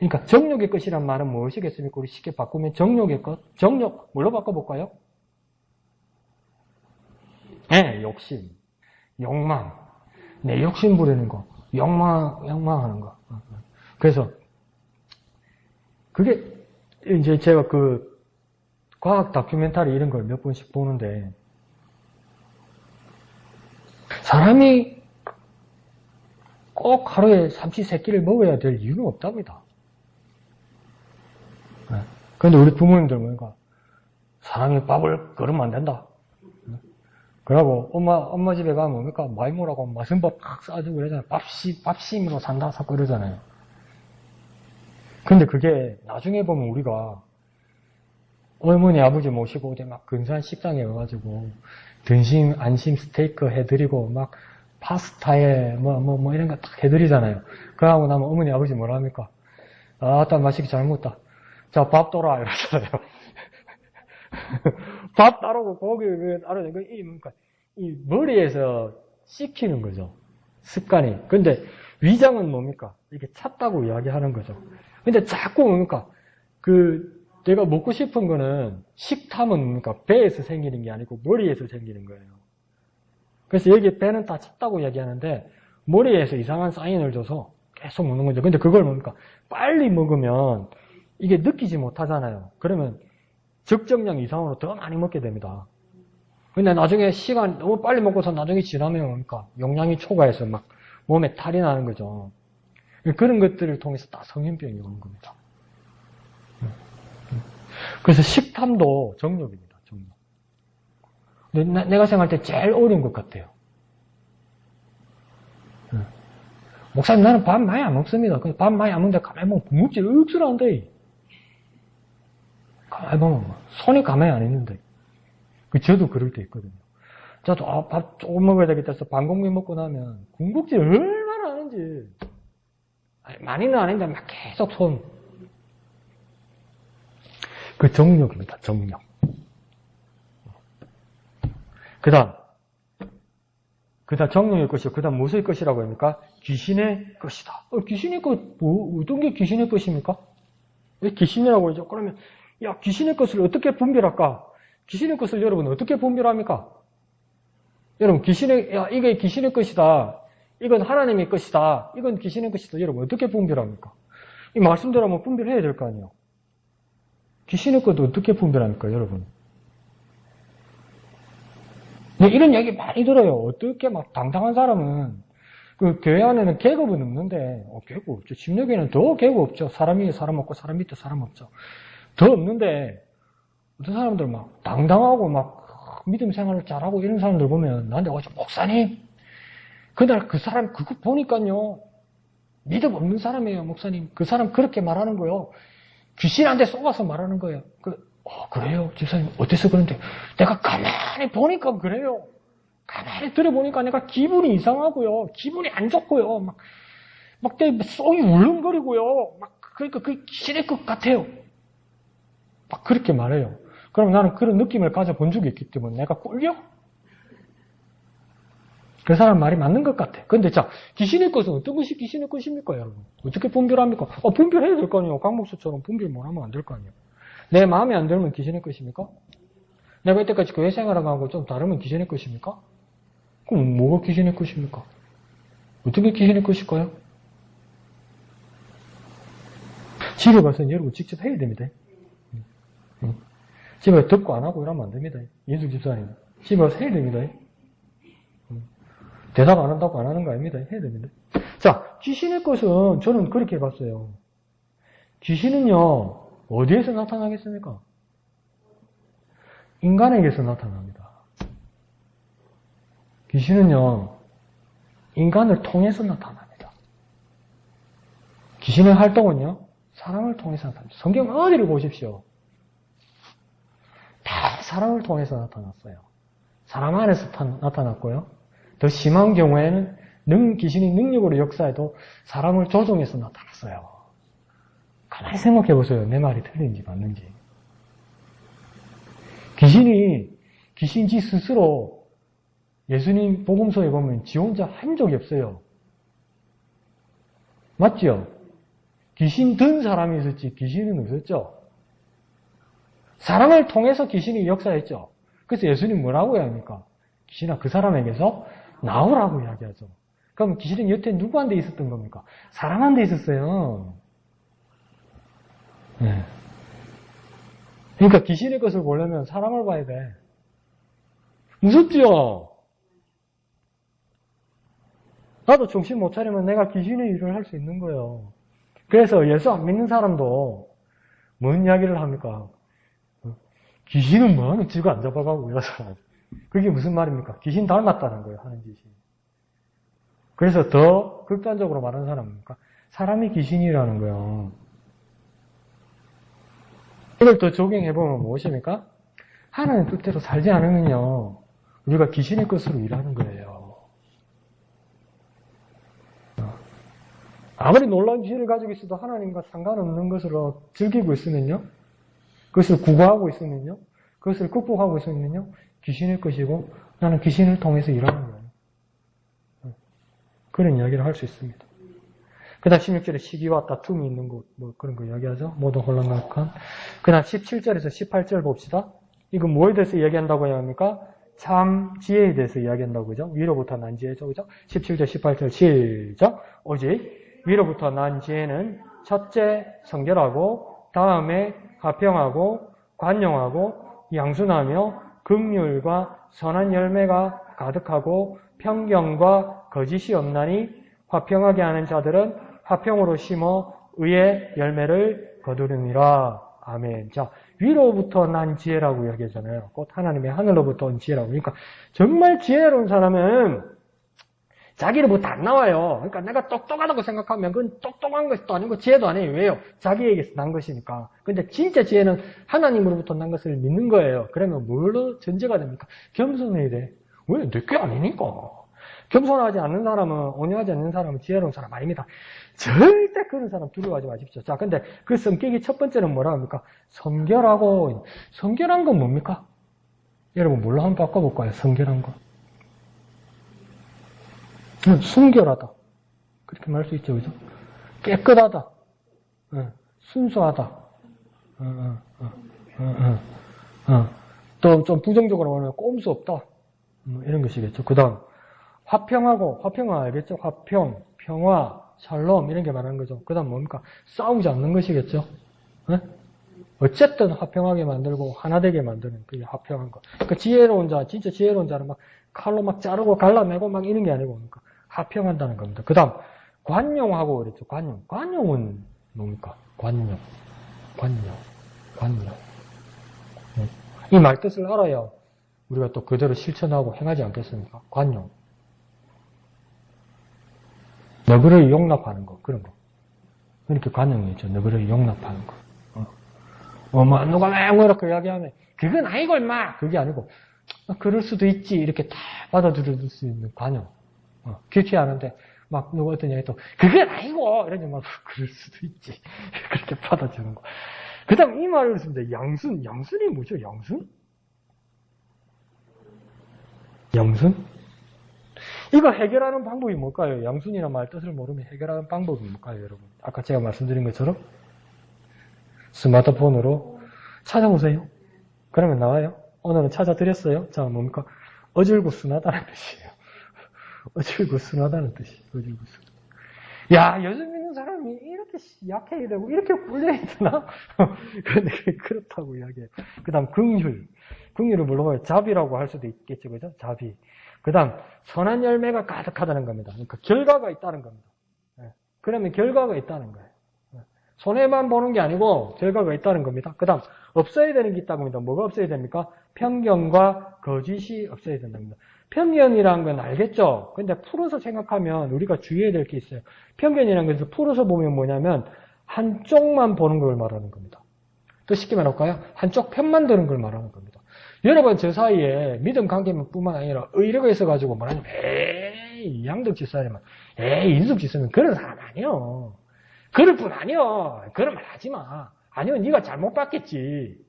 그러니까 정욕의 것이란 말은 무엇이겠습니까? 우리 쉽게 바꾸면 정욕의 것, 정욕 뭘로 바꿔볼까요? 네, 욕심, 욕망, 내 욕심 부리는 거, 욕망하는 거. 그래서 그게 이제 제가 그 과학 다큐멘터리 이런 걸 몇 번씩 보는데 사람이 꼭 하루에 삼시세끼를 먹어야 될 이유는 없답니다. 그런데 우리 부모님들 보니까 사람이 밥을 그러면 안 된다. 그러고 엄마 집에 가면 뭡니까? 마이모라고 맛있는 밥 팍 싸주고 그러잖아요. 밥심으로 산다 사고 그러잖아요. 근데 그게 나중에 보면 우리가 어머니 아버지 모시고 어디 막 근사한 식당에 가가지고 등심 안심 스테이크 해드리고 막 파스타에 뭐 이런 거 딱 해드리잖아요. 그러고 나면 어머니 아버지 뭐라 합니까? 아따 맛있게 잘 먹었다. 자 밥 떠라 이러잖아요. 밥 따르고 고기 따르고 이 머리에서 씹히는 거죠. 습관이. 근데 위장은 뭡니까? 이렇게 찼다고 이야기하는 거죠. 근데 자꾸 뭡니까? 내가 먹고 싶은 거는 식탐은 뭡니까? 배에서 생기는 게 아니고 머리에서 생기는 거예요. 그래서 여기 배는 다 찼다고 이야기하는데 머리에서 이상한 사인을 줘서 계속 먹는 거죠. 근데 그걸 뭡니까? 빨리 먹으면 이게 느끼지 못하잖아요. 그러면 적정량 이상으로 더 많이 먹게 됩니다. 근데 나중에 시간 너무 빨리 먹고서 나중에 지나면 뭡니까? 용량이 초과해서 막 몸에 탈이 나는 거죠. 그런 것들을 통해서 다 성인병이 오는 겁니다. 그래서 식탐도 정욕입니다. 정욕. 근데 내가 생각할 때 제일 어려운 것 같아요. 목사님 나는 밥 많이 안 먹습니다. 밥 많이 안 먹는데 가만히 보면 분국질 억수로 한대. 가만히 보면 손이 가만히 안 있는데. 저도 그럴 때 있거든요. 저도 밥 조금 먹어야 되겠다 해서 반 공기 먹고 나면 군국질 얼마나 하는지. 많이는 아닌데 막 계속 손. 그 정욕입니다. 정욕. 그 다음 정욕의 것이요. 그 다음 무엇의 것이라고 합니까? 귀신의 것이다. 귀신의 것, 어떤 게 귀신의 것입니까? 왜 귀신이라고 하죠? 그러면, 야, 귀신의 것을 어떻게 분별할까? 귀신의 것을 여러분 어떻게 분별합니까? 여러분, 이게 귀신의 것이다. 이건 하나님의 것이다. 이건 귀신의 것이다. 여러분, 어떻게 분별합니까? 이 말씀대로 한번 분별해야 될 거 아니에요? 귀신의 것도 어떻게 분별합니까, 여러분? 네, 이런 얘기 많이 들어요. 어떻게 막 당당한 사람은 그 교회 안에는 계급은 없는데 계급 없죠. 침례교회는 더 계급 없죠. 사람 위에 사람 없고 사람 밑에 사람 없죠. 더 없는데 어떤 사람들 막 당당하고 막 믿음 생활을 잘하고 이런 사람들 보면 나한테 와서 목사님 그날 그 사람 그거 보니까요 믿음 없는 사람이에요. 목사님 그 사람 그렇게 말하는 거요. 귀신한테 속아서 말하는 거예요. 그래요? 집사님, 어때서 그런데? 내가 가만히 보니까 그래요. 가만히 들어보니까 내가 기분이 이상하고요. 기분이 안 좋고요. 막 내 속이 울렁거리고요. 그러니까 그게 귀신의 것 같아요. 막 그렇게 말해요. 그럼 나는 그런 느낌을 가져본 적이 있기 때문에 내가 꿀려? 그 사람 말이 맞는 것 같아. 근데 자, 귀신의 것은 어떤 것이 귀신의 것입니까, 여러분? 어떻게 분별합니까? 분별해야 될 거 아니에요. 강목수처럼 분별 못 하면 안 될 거 아니에요. 내 마음에 안 들면 귀신의 것입니까? 내가 이때까지 교회 생활하고 좀 다르면 귀신의 것입니까? 그럼 뭐가 귀신의 것입니까? 어떻게 귀신의 것일까요? 집에 가서 여러분 직접 해야 됩니다. 집에 듣고 안 하고 이러면 안 됩니다. 예수 집사님. 집에 가서 해야 됩니다. 대답 안 한다고 안 하는 거 아닙니다. 해야 됩니다. 자, 귀신의 것은 저는 그렇게 봤어요. 귀신은요, 어디에서 나타나겠습니까? 인간에게서 나타납니다. 귀신은요, 인간을 통해서 나타납니다. 귀신의 활동은요, 사람을 통해서 나타납니다. 성경 어디를 보십시오. 다 사람을 통해서 나타났어요. 사람 안에서 나타났고요. 더 심한 경우에는 귀신이 능력으로 역사해도 사람을 조종해서 나타났어요. 가만히 생각해 보세요. 내 말이 틀린지 맞는지. 귀신지 스스로 예수님 복음서에 보면 지 혼자 한 적이 없어요. 맞죠? 귀신 든 사람이 있었지 귀신은 없었죠. 사람을 통해서 귀신이 역사했죠. 그래서 예수님 뭐라고 해야 합니까? 귀신아 그 사람에게서 나오라고 이야기하죠. 그럼 귀신은 여태 누구한테 있었던 겁니까? 사람한테 있었어요. 네. 그러니까 귀신의 것을 보려면 사람을 봐야 돼. 무섭죠? 나도 정신 못 차리면 내가 귀신의 일을 할 수 있는 거예요. 그래서 예수 안 믿는 사람도 뭔 이야기를 합니까? 귀신은 뭐하는 쥐가 안 잡아가고 이러잖아요. 그게 무슨 말입니까? 귀신 닮았다는 거예요, 하는 짓이. 그래서 더 극단적으로 말하는 사람입니까? 사람이 귀신이라는 거예요. 이걸 더 적용해보면 무엇입니까? 하나님 뜻대로 살지 않으면요, 우리가 귀신의 것으로 일하는 거예요. 아무리 놀라운 귀신을 가지고 있어도 하나님과 상관없는 것으로 즐기고 있으면요, 그것을 구가하고 있으면요, 그것을 극복하고 있으면요, 귀신의 것이고 나는 귀신을 통해서 일하는 거예요. 그런 이야기를 할 수 있습니다. 그 다음 16절에 시기와 다툼이 있는 곳, 뭐 그런 거 이야기하죠. 모든 혼란각한. 그 다음 17절에서 18절 봅시다. 이건 뭐에 대해서 이야기한다고 해야 합니까? 참 지혜에 대해서 이야기한다고 그죠? 위로부터 난 지혜죠. 그죠? 17절, 18절 시작. 오직 위로부터 난 지혜는 첫째 성결하고 다음에 화평하고 관용하고 양순하며 긍휼과 선한 열매가 가득하고 평경과 거짓이 없나니 화평하게 하는 자들은 화평으로 심어 의의 열매를 거두느니라. 아멘. 자, 위로부터 난 지혜라고 이야기하잖아요. 곧 하나님의 하늘로부터 온 지혜라고. 그러니까 정말 지혜로운 사람은 자기로부터 안 나와요. 그러니까 내가 똑똑하다고 생각하면 그건 똑똑한 것도 아니고 지혜도 아니에요. 왜요? 자기에게서 난 것이니까. 근데 진짜 지혜는 하나님으로부터 난 것을 믿는 거예요. 그러면 뭘로 전제가 됩니까? 겸손해야 돼. 왜? 내게 아니니까. 겸손하지 않는 사람은, 온유하지 않는 사람은 지혜로운 사람 아닙니다. 절대 그런 사람 두려워하지 마십시오. 자, 근데 그 성격이 첫 번째는 뭐라 합니까? 성결하고, 성결한 건 뭡니까? 여러분 뭘로 한번 바꿔볼까요? 성결한 거. 순결하다. 그렇게 말할 수 있죠, 그죠? 깨끗하다. 순수하다. 또 좀 부정적으로 말하면 꼼수 없다. 이런 것이겠죠. 그 다음, 화평하고, 화평은 알겠죠? 화평, 평화, 샬롬, 이런 게 말하는 거죠. 그 다음 뭡니까? 싸우지 않는 것이겠죠? 어쨌든 화평하게 만들고, 하나 되게 만드는 그게 화평한 거. 그러니까 지혜로운 자, 진짜 지혜로운 자는 막 칼로 막 자르고 갈라내고 막 이런 게 아니고, 그러니까 화평한다는 겁니다. 그 다음, 관용하고 그랬죠. 관용. 관용은 뭡니까? 관용. 이 말 뜻을 알아야 우리가 또 그대로 실천하고 행하지 않겠습니까? 관용. 너그러이 용납하는 거, 그런 거. 이렇게 관용이죠. 너그러이 용납하는 거. 누가 막 이렇게 이야기하면, 그건 아니고, 임마! 그게 아니고, 그럴 수도 있지. 이렇게 다 받아들일 수 있는 관용. 귀쾌하는데, 막, 누가 어떤 이야기 또, 그건 아니고! 이러지 막, 그럴 수도 있지. 그렇게 받아주는 거. 그 다음 이 말을 씁니다. 양순. 양순이 뭐죠? 양순? 양순? 이거 해결하는 방법이 뭘까요? 양순이란 말 뜻을 모르면 해결하는 방법이 뭘까요, 여러분? 아까 제가 말씀드린 것처럼 스마트폰으로 찾아보세요. 그러면 나와요. 오늘은 찾아드렸어요. 자, 뭡니까? 어질구순하다는 뜻이에요. 어질구순하다는 뜻이에요. 어질구순. 야, 요즘 있는 사람이 이렇게 약해야 되고 이렇게 꿀려야 되나? 그런데 그렇다고 이야기해요. 그 다음 긍휼. 긍휼을 물어봐요. 자비라고 할 수도 있겠죠. 그죠? 자비. 그 다음 선한 열매가 가득하다는 겁니다. 그러니까 결과가 있다는 겁니다. 그러면 결과가 있다는 거예요. 손해만 보는 게 아니고 결과가 있다는 겁니다. 그 다음 없어야 되는 게 있다고 합니다. 뭐가 없어야 됩니까? 편견과 거짓이 없어야 된답니다. 편견이라는 건 알겠죠? 근데 풀어서 생각하면 우리가 주의해야 될 게 있어요. 편견이라는 것을 풀어서 보면 뭐냐면 한쪽만 보는 걸 말하는 겁니다. 또 쉽게 말할까요? 한쪽 편만 드는 걸 말하는 겁니다. 여러분 저 사이에 믿음 관계뿐만 아니라 의뢰가 있어가지고 뭐라냐면 에이 양덕 집사님은 에이 인숙 집사님은 그런 사람 아니요. 그럴 뿐 아니요. 그런 말 하지 마. 아니요 네가 잘못 봤겠지.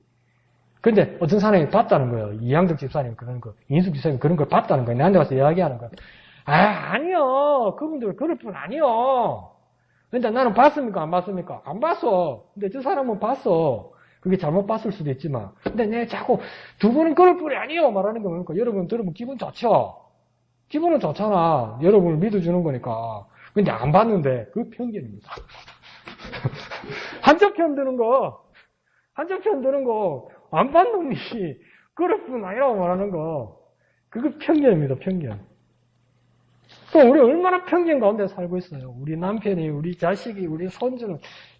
근데 어떤 사람이 봤다는 거예요. 이양덕 집사님 그런 거, 인숙 집사님 그런 걸 봤다는 거예요. 나한테 와서 이야기하는 거예요. 아니요. 그분들 그럴 뿐 아니요. 근데 나는 봤습니까? 안 봤습니까? 안 봤어. 근데 저 사람은 봤어. 그게 잘못 봤을 수도 있지만. 근데 내 자꾸 두 분은 그럴 뿐이 아니에요. 말하는 게 뭡니까? 여러분 들으면 기분 좋죠? 기분은 좋잖아. 여러분을 믿어주는 거니까. 근데 안 봤는데, 그 편견입니다. 한쪽 편 드는 거, 안 본 놈이 그럴 뿐 아니라고 말하는 거. 그거 편견입니다, 편견. 또 우리 얼마나 편견 가운데 살고 있어요. 우리 남편이, 우리 자식이, 우리 손주는.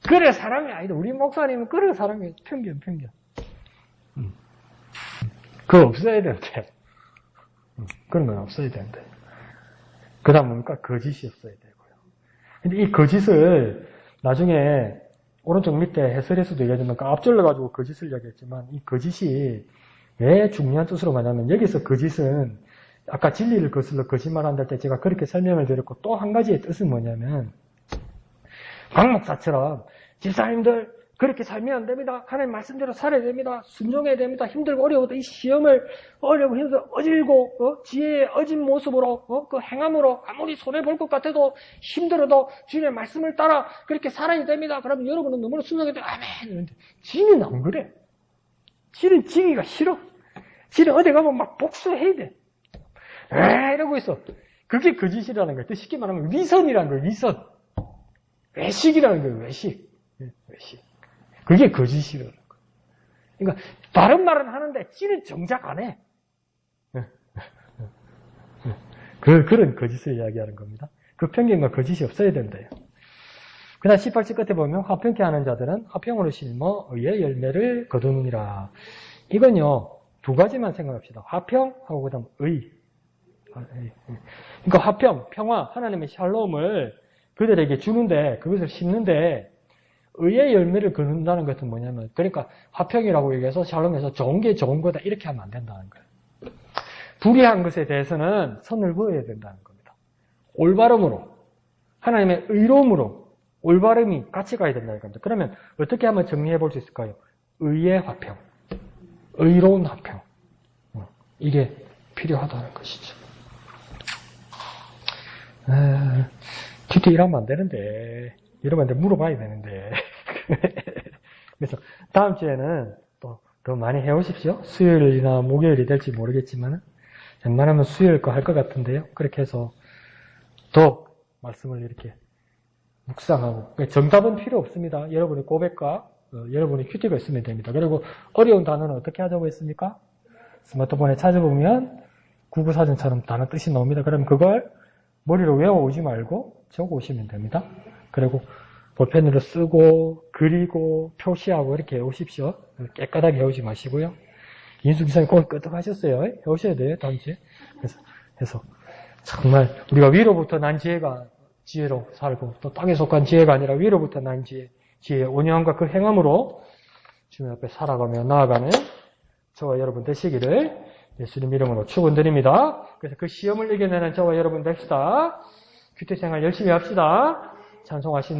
그래 사람이 아니다. 우리 목사님은 그래 사람이 편견. 그거 없어야 되는데. 그런 건 없어야 되는데. 그 다음 뭡니까? 거짓이 없어야 되고요. 근데 이 거짓을 나중에 오른쪽 밑에 해설에서도 얘기하지만 앞절러가지고 거짓을 이야기했지만 이 거짓이 왜 중요한 뜻으로 말하면 여기서 거짓은 아까 진리를 거슬러 거짓말한다 할 때 제가 그렇게 설명을 드렸고 또 한 가지의 뜻은 뭐냐면 강 목사처럼 집사님들 그렇게 살면 안 됩니다. 하나님 말씀대로 살아야 됩니다. 순종해야 됩니다. 힘들고 어려워도 이 시험을 어려고 힘들어 어질고 지혜의 어진 모습으로 그 행함으로 아무리 손해볼 것 같아도 힘들어도 주님의 말씀을 따라 그렇게 살아야 됩니다. 그러면 여러분은 너무나 순종해야 돼요. 아멘. 지는 안 그래. 지는 지기가 싫어. 지는 어디 가면 막 복수해야 돼. 이러고 있어. 그게 거짓이라는 거예요. 또 쉽게 말하면 위선이라는 거예요. 위선. 외식이라는 거예요. 외식. 그게 거짓이라는 거예요. 그러니까 다른 말은 하는데 지는 정작 안 해. 그런 거짓을 이야기하는 겁니다. 그 편견과 거짓이 없어야 된대요. 그 다음 18절 끝에 보면 화평케 하는 자들은 화평으로 심어 의의 열매를 거두느니라. 이건요. 두 가지만 생각합시다. 화평하고 그 다음 의. 그러니까 화평, 평화, 하나님의 샬롬을 그들에게 주는데 그것을 심는데 의의 열매를 거둔다는 것은 뭐냐면 그러니까 화평이라고 얘기해서 샬롬에서 좋은 게 좋은 거다 이렇게 하면 안 된다는 거예요. 불의한 것에 대해서는 선을 그어야 된다는 겁니다. 올바름으로 하나님의 의로움으로 올바름이 같이 가야 된다는 겁니다. 그러면 어떻게 한번 정리해 볼 수 있을까요? 의의 화평, 의로운 화평 이게 필요하다는 것이죠. 큐티 일하면 안 되는데 여러분한테 물어봐야 되는데 그래서 다음 주에는 또 더 많이 해오십시오. 수요일이나 목요일이 될지 모르겠지만 웬만하면 수요일 거 할 것 같은데요. 그렇게 해서 더 말씀을 이렇게 묵상하고 정답은 필요 없습니다. 여러분의 고백과 여러분의 큐티가 있으면 됩니다. 그리고 어려운 단어는 어떻게 하자고 했습니까? 스마트폰에 찾아보면 구구사전처럼 단어 뜻이 나옵니다. 그럼 그걸 머리로 외워오지 말고 적어오시면 됩니다. 그리고 볼펜으로 쓰고 그리고 표시하고 이렇게 해오십시오. 깨끗하게 해오지 마시고요. 인수기사님 꼭 끄떡하셨어요. 해오셔야 돼요. 다음 주에. 그래서 정말 우리가 위로부터 난 지혜로 살고 또 땅에 속한 지혜가 아니라 위로부터 난 지혜의 온유함과 그 행함으로 주님 앞에 살아가며 나아가는 저와 여러분 되시기를 예수님 이름으로 축원드립니다. 그래서 그 시험을 이겨내는 저와 여러분 됩시다. 큐티 생활 열심히 합시다. 찬송하신